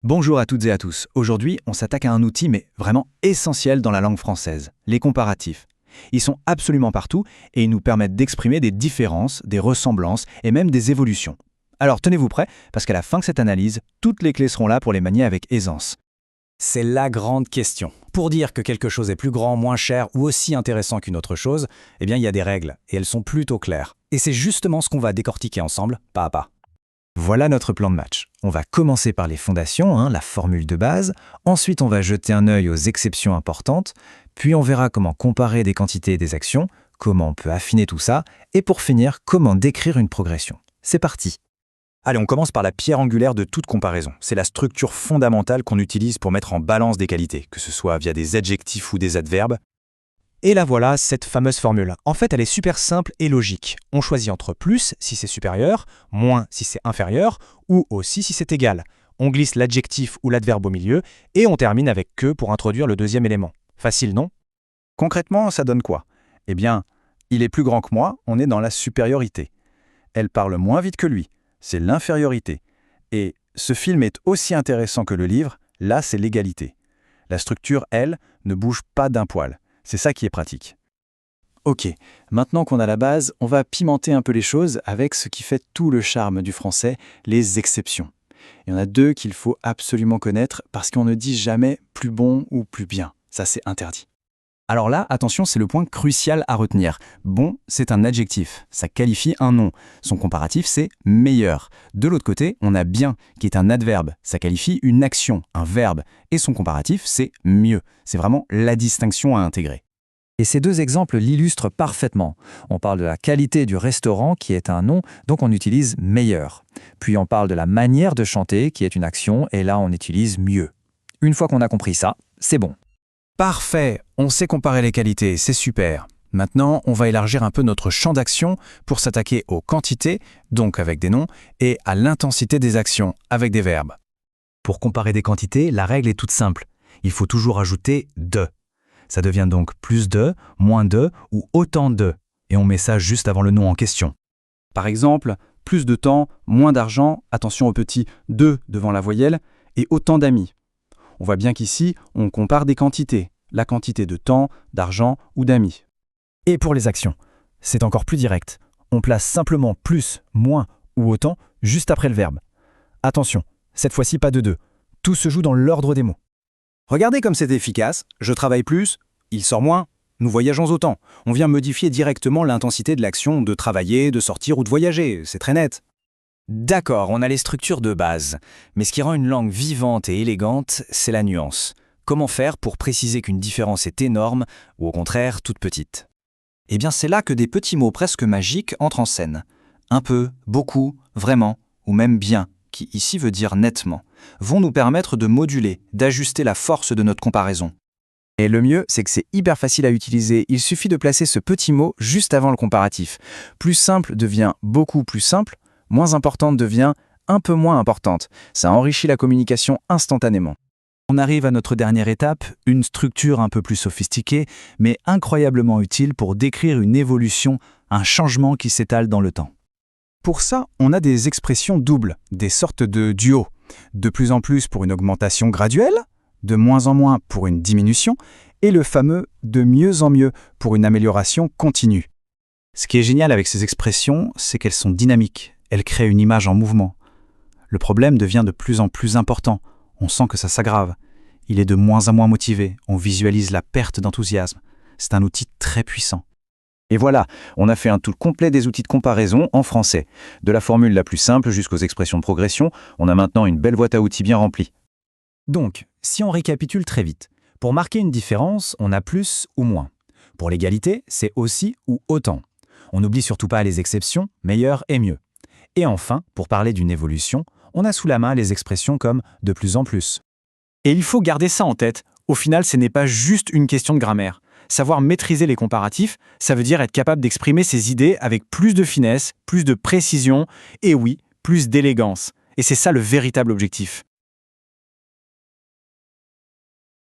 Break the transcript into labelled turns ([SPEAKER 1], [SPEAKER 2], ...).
[SPEAKER 1] Bonjour à toutes et à tous. Aujourd'hui, on s'attaque à un outil mais vraiment essentiel dans la langue française, les comparatifs. Ils sont absolument partout et ils nous permettent d'exprimer des différences, des ressemblances et même des évolutions. Alors tenez-vous prêts, parce qu'à la fin de cette analyse, toutes les clés seront là pour les manier avec aisance.
[SPEAKER 2] C'est la grande question. Pour dire que quelque chose est plus grand, moins cher ou aussi intéressant qu'une autre chose, eh bien il y a des règles et elles sont plutôt claires. Et c'est justement ce qu'on va décortiquer ensemble, pas à pas.
[SPEAKER 1] Voilà notre plan de match. On va commencer par les fondations, la formule de base, ensuite on va jeter un œil aux exceptions importantes, puis on verra comment comparer des quantités et des actions, comment on peut affiner tout ça, et pour finir, comment décrire une progression. C'est parti.
[SPEAKER 2] Allez, on commence par la pierre angulaire de toute comparaison. C'est la structure fondamentale qu'on utilise pour mettre en balance des qualités, que ce soit via des adjectifs ou des adverbes.
[SPEAKER 3] Et là voilà, cette fameuse formule. En fait, elle est super simple et logique. On choisit entre plus si c'est supérieur, moins si c'est inférieur, ou aussi si c'est égal. On glisse l'adjectif ou l'adverbe au milieu, et on termine avec que pour introduire le deuxième élément. Facile, non?
[SPEAKER 4] Concrètement, ça donne quoi? Eh bien, il est plus grand que moi, on est dans la supériorité. Elle parle moins vite que lui, c'est l'infériorité. Et ce film est aussi intéressant que le livre, là c'est l'égalité. La structure, elle, ne bouge pas d'un poil. C'est ça qui est pratique. Ok, maintenant qu'on a la base, on va pimenter un peu les choses avec ce qui fait tout le charme du français, les exceptions. Il y en a deux qu'il faut absolument connaître parce qu'on ne dit jamais plus bon ou plus bien. Ça, c'est interdit.
[SPEAKER 1] Alors là, attention, c'est le point crucial à retenir. Bon, c'est un adjectif, ça qualifie un nom. Son comparatif, c'est meilleur. De l'autre côté, on a bien, qui est un adverbe, ça qualifie une action, un verbe. Et son comparatif, c'est mieux. C'est vraiment la distinction à intégrer.
[SPEAKER 5] Et ces deux exemples l'illustrent parfaitement. On parle de la qualité du restaurant, qui est un nom, donc on utilise meilleur. Puis on parle de la manière de chanter, qui est une action, et là on utilise mieux. Une fois qu'on a compris ça, c'est bon.
[SPEAKER 1] Parfait, on sait comparer les qualités, c'est super. Maintenant, on va élargir un peu notre champ d'action pour s'attaquer aux quantités, donc avec des noms, et à l'intensité des actions, avec des verbes. Pour comparer des quantités, la règle est toute simple. Il faut toujours ajouter « de ». Ça devient donc plus de, moins de ou autant de. Et on met ça juste avant le nom en question.
[SPEAKER 4] Par exemple, plus de temps, moins d'argent, attention au petit « de » devant la voyelle, et autant d'amis. On voit bien qu'ici, on compare des quantités, la quantité de temps, d'argent ou d'amis.
[SPEAKER 3] Et pour les actions, c'est encore plus direct. On place simplement plus, moins ou autant juste après le verbe. Attention, cette fois-ci pas de deux. Tout se joue dans l'ordre des mots.
[SPEAKER 4] Regardez comme c'est efficace, je travaille plus, il sort moins, nous voyageons autant. On vient modifier directement l'intensité de l'action de travailler, de sortir ou de voyager, c'est très net.
[SPEAKER 2] D'accord, on a les structures de base. Mais ce qui rend une langue vivante et élégante, c'est la nuance. Comment faire pour préciser qu'une différence est énorme ou au contraire toute petite?
[SPEAKER 6] Eh bien c'est là que des petits mots presque magiques entrent en scène. Un peu, beaucoup, vraiment, ou même bien, qui ici veut dire nettement, vont nous permettre de moduler, d'ajuster la force de notre comparaison.
[SPEAKER 5] Et le mieux, c'est que c'est hyper facile à utiliser. Il suffit de placer ce petit mot juste avant le comparatif. Plus simple devient beaucoup plus simple, moins importante devient un peu moins importante. Ça enrichit la communication instantanément.
[SPEAKER 1] On arrive à notre dernière étape, une structure un peu plus sophistiquée, mais incroyablement utile pour décrire une évolution, un changement qui s'étale dans le temps. Pour ça, on a des expressions doubles, des sortes de duos. De plus en plus pour une augmentation graduelle, de moins en moins pour une diminution, et le fameux de mieux en mieux pour une amélioration continue. Ce qui est génial avec ces expressions, c'est qu'elles sont dynamiques, elles créent une image en mouvement. Le problème devient de plus en plus important, on sent que ça s'aggrave. Il est de moins en moins motivé, on visualise la perte d'enthousiasme. C'est un outil très puissant.
[SPEAKER 4] Et voilà, on a fait un tour complet des outils de comparaison en français. De la formule la plus simple jusqu'aux expressions de progression, on a maintenant une belle boîte à outils bien remplie.
[SPEAKER 3] Donc, si on récapitule très vite, pour marquer une différence, on a plus ou moins. Pour l'égalité, c'est aussi ou autant. On n'oublie surtout pas les exceptions, meilleur et mieux. Et enfin, pour parler d'une évolution, on a sous la main les expressions comme de plus en plus.
[SPEAKER 7] Et il faut garder ça en tête. Au final, ce n'est pas juste une question de grammaire. Savoir maîtriser les comparatifs, ça veut dire être capable d'exprimer ses idées avec plus de finesse, plus de précision et oui, plus d'élégance. Et c'est ça le véritable objectif.